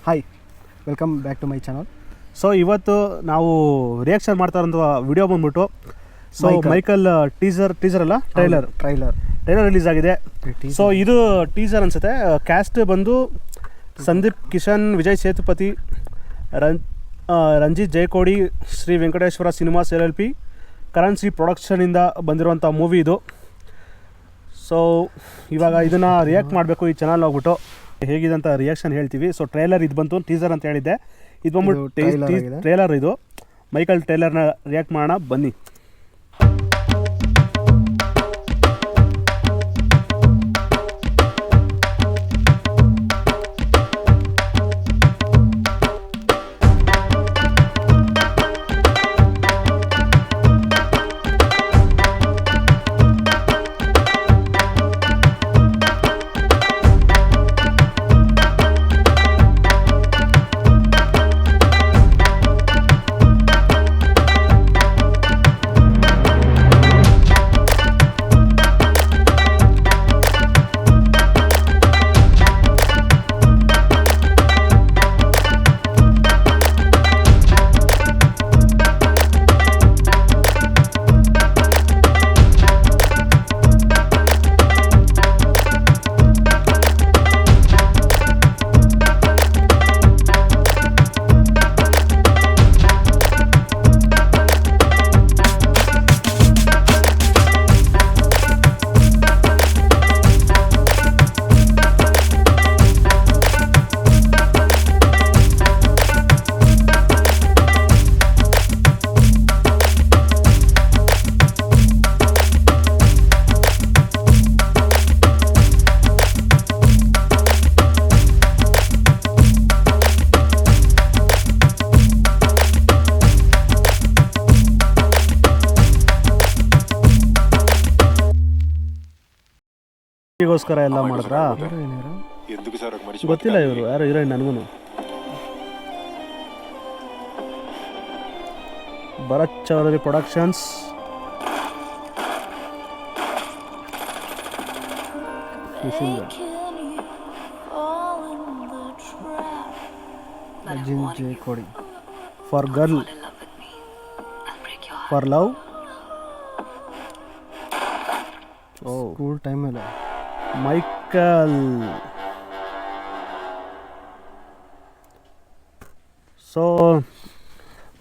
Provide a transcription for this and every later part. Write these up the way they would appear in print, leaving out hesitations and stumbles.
Hi, welcome back to my channel. So ಇವತ್ತು ನಾವು reaction ಮಾಡ್ತಾ ಇರೋ ವಿಡಿಯೋ ಬಂದ್ಬಿಟ್ಟು ಸೊ ಮೈಕಲ್ ಟೀಸರ್ ಅಲ್ಲ ಟ್ರೈಲರ್ ರಿಲೀಸ್ ಆಗಿದೆ. ಸೊ ಇದು ಟೀಸರ್ ಅನ್ಸುತ್ತೆ. ಕ್ಯಾಸ್ಟ್ ಬಂದು ಸಂದೀಪ್ ಕಿಶನ್, ವಿಜಯ್ ಸೇತುಪತಿ, ರಂಜಿತ್ ಜಯಕೋಡಿ, ಶ್ರೀ ವೆಂಕಟೇಶ್ವರ ಸಿನಿಮಾಸ್ LLP, ಕರೆನ್ಸಿ ಪ್ರೊಡಕ್ಷನಿಂದ ಬಂದಿರುವಂಥ ಮೂವಿ ಇದು. ಸೊ ಇವಾಗ ಇದನ್ನು ರಿಯಾಕ್ಟ್ ಮಾಡಬೇಕು. ಈ ಚಾನಲ್ ಹೋಗ್ಬಿಟ್ಟು ಹೇಗಿದೆ ಅಂತ ರಿಯಾಕ್ಷನ್ ಹೇಳ್ತೀವಿ. ಸೊ ಟ್ರೈಲರ್ ಇದು ಬಂತು, ಟೀಸರ್ ಅಂತ ಹೇಳಿದ್ದೆ. ಇದು ಬಂದ್ಬಿಟ್ಟು ಟ್ರೈಲರ್. ಇದು ಮೈಕಲ್ ಟ್ರೈಲರ್ನ ರಿಯಾಕ್ಟ್ ಮಾಡೋಣ ಬನ್ನಿ. ಗೋಸ್ಕರ ಎಲ್ಲ ಮಾಡಿದ್ರ ಗೊತ್ತಿಲ್ಲ. ಇವರು ಯಾರು ಹೀರೋಯಿನ್ ನನಗೂ. Bharat Chaudhary productions. Jayakodi for girl for love. School ಟೈಮಲ್ಲಿ ಮೈಕಲ್. ಸೊ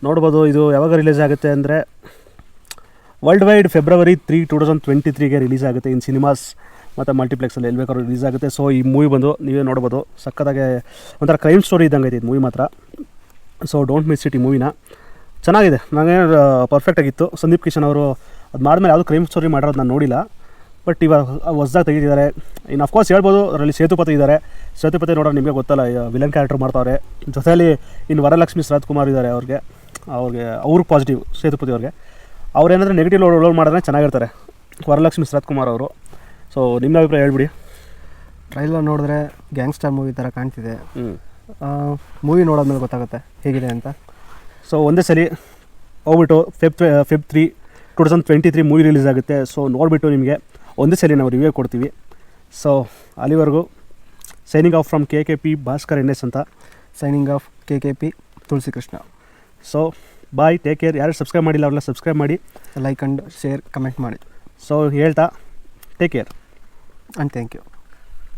ನೋಡ್ಬೋದು ಇದು ಯಾವಾಗ ರಿಲೀಸ್ ಆಗುತ್ತೆ ಅಂದರೆ ವರ್ಲ್ಡ್ ವೈಡ್ February 3, 2023 ರಿಲೀಸ್ ಆಗುತ್ತೆ. ಇನ್ ಸಿನಿಮಾಸ್ ಮತ್ತು ಮಲ್ಟಿಪ್ಲೆಕ್ಸಲ್ಲಿ ಎಲ್ಲಿ ಬೇಕಾದ್ರೂ ರಿಲೀಸ್ ಆಗುತ್ತೆ. ಸೊ ಈ ಮೂವಿ ಬಂದು ನೀವೇ ನೋಡ್ಬೋದು. ಸಕ್ಕತ್ತಾಗೆ ಒಂಥರ ಕ್ರೈಮ್ ಸ್ಟೋರಿ ಇದ್ದಂಗೆ ಐತೆ ಇದು ಮೂವಿ ಮಾತ್ರ. So don't miss it. ಈ ಮೂವಿನ ಚೆನ್ನಾಗಿದೆ. ನನಗೆ ಪರ್ಫೆಕ್ಟಾಗಿತ್ತು. ಸಂದೀಪ್ ಕಿಶನ್ ಅವರು ಅದು ಮಾಡಿದ್ಮೇಲೆ ಯಾವುದು ಕ್ರೈಮ್ ಸ್ಟೋರಿ ಮಾಡಿರೋದು ನಾನು ನೋಡಿಲ್ಲ. ಬಟ್ ಇವಾಗ ಹೊಸದಾಗಿ ತೆಗಿತಿದ್ದಾರೆ. ಇನ್ನು ಅಫ್ಕೋರ್ಸ್ ಹೇಳ್ಬೋದು ಅದರಲ್ಲಿ ಸೇತುಪತಿ ಇದ್ದಾರೆ. ಸೇತುಪತಿ ನೋಡೋರು ನಿಮಗೆ ಗೊತ್ತಲ್ಲ, ವಿಲನ್ ಕ್ಯಾರೆಕ್ಟರ್ ಮಾಡ್ತಾವ್ರೆ. ಜೊತೆಯಲ್ಲಿ ಇನ್ನು ವರಲಕ್ಷ್ಮಿ ಶರತ್ ಕುಮಾರ್ ಇದ್ದಾರೆ. ಅವ್ರಿಗೆ ಪಾಸಿಟಿವ್ ಸೇತುಪತಿ ಅವ್ರಿಗೆ. ಅವ್ರೇನಾದರೂ ನೆಗೆಟಿವ್ ರೋಲ್ ಮಾಡಿದ್ರೆ ಚೆನ್ನಾಗಿರ್ತಾರೆ, ವರಲಕ್ಷ್ಮಿ ಶರತ್ ಕುಮಾರ್ ಅವರು. ಸೊ ನಿಮ್ಮ ಅಭಿಪ್ರಾಯ ಹೇಳ್ಬಿಡಿ. ಟ್ರೈಲರ್ ನೋಡಿದ್ರೆ ಗ್ಯಾಂಗ್ಸ್ಟರ್ ಮೂವಿ ಥರ ಕಾಣ್ತಿದೆ. ಮೂವಿ ನೋಡೋದ್ಮೇಲೆ ಗೊತ್ತಾಗುತ್ತೆ ಹೇಗಿದೆ ಅಂತ. ಸೊ ಒಂದೇ ಸಲ ಹೋಗ್ಬಿಟ್ಟು Feb 3, 2023 ಮೂವಿ ರಿಲೀಸ್ ಆಗುತ್ತೆ. ಸೊ ನೋಡಿಬಿಟ್ಟು ನಿಮಗೆ ಒಂದೇ ಸಲ ನಾವು ರಿವ್ಯೂ ಕೊಡ್ತೀವಿ. ಸೊ ಅಲ್ಲಿವರೆಗೂ signing off from KKP Bhaskar NS ಅಂತ. Signing off KKP Tulasi Krishna. So bye, take care. ಯಾರು ಸಬ್ಸ್ಕ್ರೈಬ್ ಮಾಡಿಲ್ಲ ಅವರೆಲ್ಲ ಸಬ್ಸ್ಕ್ರೈಬ್ ಮಾಡಿ, ಲೈಕ್ ಆ್ಯಂಡ್ ಶೇರ್ ಕಮೆಂಟ್ ಮಾಡಿ. ಸೊ ಹೇಳ್ತಾ take care and thank you.